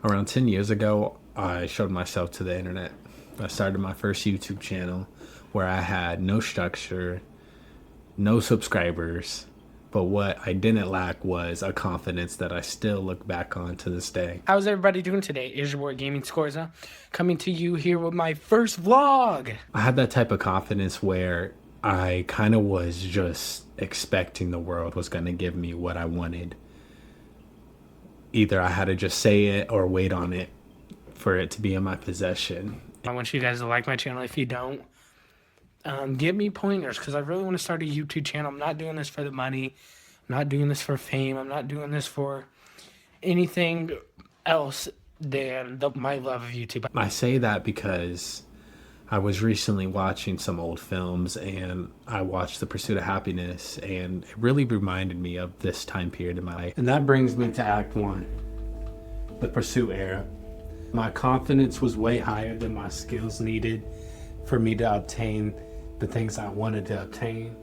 Around 10 years ago, I showed myself to the internet. I started my first YouTube channel where I had no structure, no subscribers, but what I didn't lack was a confidence that I still look back on to this day. How's everybody doing today? Is your boy Gaming Scorza coming to you here with my first vlog. I had that type of confidence where I kind of was just expecting the world was going to give me what I wanted. Either I had to just say it or wait on it for it to be in my possession. I want you guys to like my channel. If you don't, give me pointers because I really want to start a YouTube channel. I'm not doing this for the money. I'm not doing this for fame. I'm not doing this for anything else than my love of YouTube. I say that because I was recently watching some old films and I watched The Pursuit of Happiness, and it really reminded me of this time period in my life. And that brings me to Act 1, the Pursuit era. My confidence was way higher than my skills needed for me to obtain the things I wanted to obtain.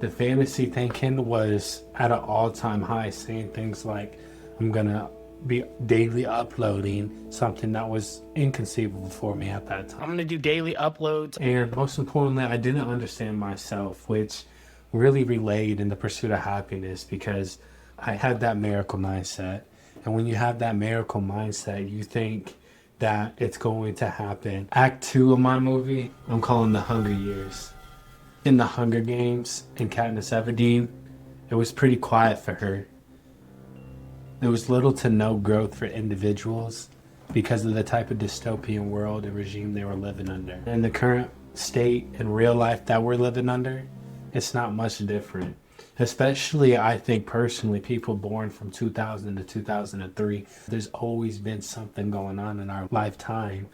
The fantasy thinking was at an all-time high, saying things like, I'm gonna be daily uploading, something that was inconceivable for me at that time. I'm gonna do daily uploads. And most importantly, I didn't understand myself, which really relayed in The Pursuit of Happiness, because I had that miracle mindset. And when you have that miracle mindset, you think that it's going to happen. Act 2 of my movie, I'm calling The Hunger Years. In the Hunger Games, in Katniss Everdeen, it was pretty quiet for her. There was little to no growth for individuals because of the type of dystopian world and regime they were living under. In the current state and real life that we're living under, it's not much different. Especially, I think personally, people born from 2000 to 2003, there's always been something going on in our lifetime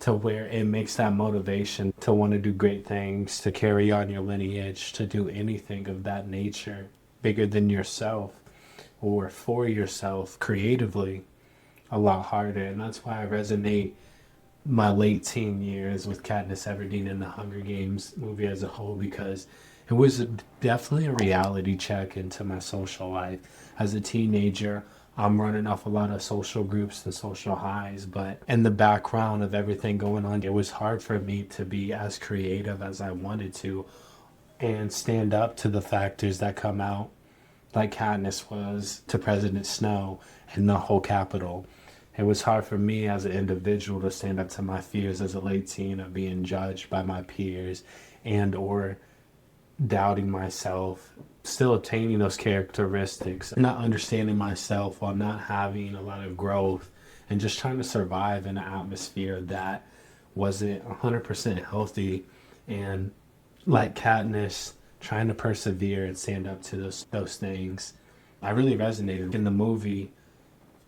to where it makes that motivation to want to do great things, to carry on your lineage, to do anything of that nature bigger than yourself or for yourself creatively a lot harder. And that's why I resonate my late teen years with Katniss Everdeen and the Hunger Games movie as a whole, because it was definitely a reality check into my social life. As a teenager, I'm running off a lot of social groups and social highs, but in the background of everything going on, it was hard for me to be as creative as I wanted to and stand up to the factors that come out, like Katniss was to President Snow and the whole Capitol. It was hard for me as an individual to stand up to my fears as a late teen of being judged by my peers and or doubting myself, still attaining those characteristics, not understanding myself while not having a lot of growth and just trying to survive in an atmosphere that wasn't 100% healthy. And like Katniss, trying to persevere and stand up to those things. I really resonated in the movie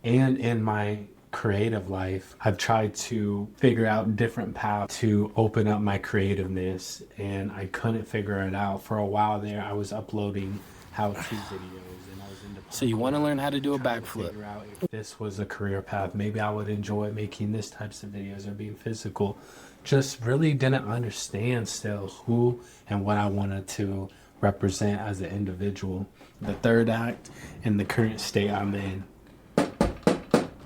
and in my creative life. I've tried to figure out different paths to open up my creativeness, and I couldn't figure it out. For a while there, I was uploading how-to videos, and I was into So you want to learn how to do a trying to backflip. figure out if this was a career path. Maybe I would enjoy making this types of videos or being physical. Just really didn't understand still who and what I wanted to represent as an individual. The third act and the current state I'm in,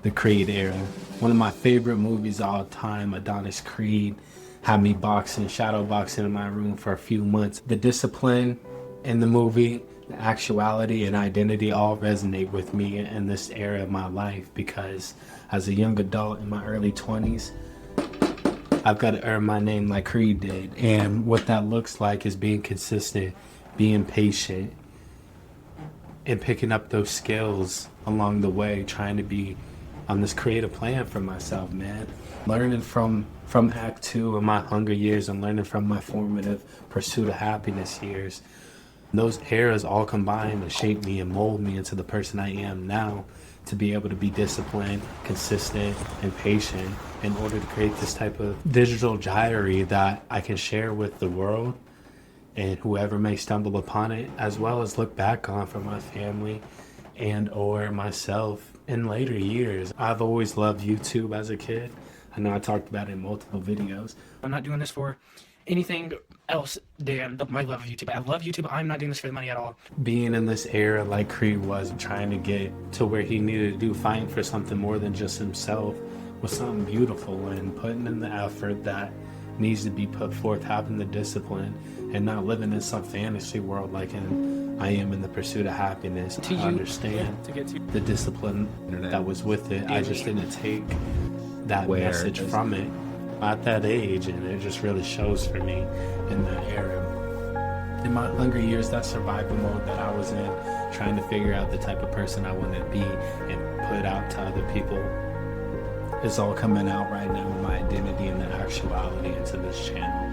the Creed era. One of my favorite movies of all time, Adonis Creed, had me boxing, shadow boxing in my room for a few months. The discipline in the movie, the actuality and identity all resonate with me in this era of my life, because as a young adult in my early 20s, I've got to earn my name like Creed did. And what that looks like is being consistent, being patient, and picking up those skills along the way, trying to be on this creative plan for myself, man. Learning from Act 2 of my Hunger Years and learning from my formative Pursuit of Happiness years. Those eras all combine to shape me and mold me into the person I am now, to be able to be disciplined, consistent, and patient in order to create this type of digital diary that I can share with the world and whoever may stumble upon it, as well as look back on for my family and or myself in later years. I've always loved YouTube as a kid. I know I talked about it in multiple videos. I'm not doing this for anything else than my love of YouTube. I love YouTube. I'm not doing this for the money at all. Being in this era like Creed was, trying to get to where he needed to do, fighting for something more than just himself, was something beautiful, and putting in the effort that needs to be put forth, having the discipline, and not living in some fantasy world like I am in the pursuit of happiness. I understand to get to the discipline that was with it. I just didn't take that message from it at that age, and it just really shows for me in that era. In my younger years, that survival mode that I was in, trying to figure out the type of person I want to be and put out to other people, is all coming out right now, my identity and the actuality into this channel.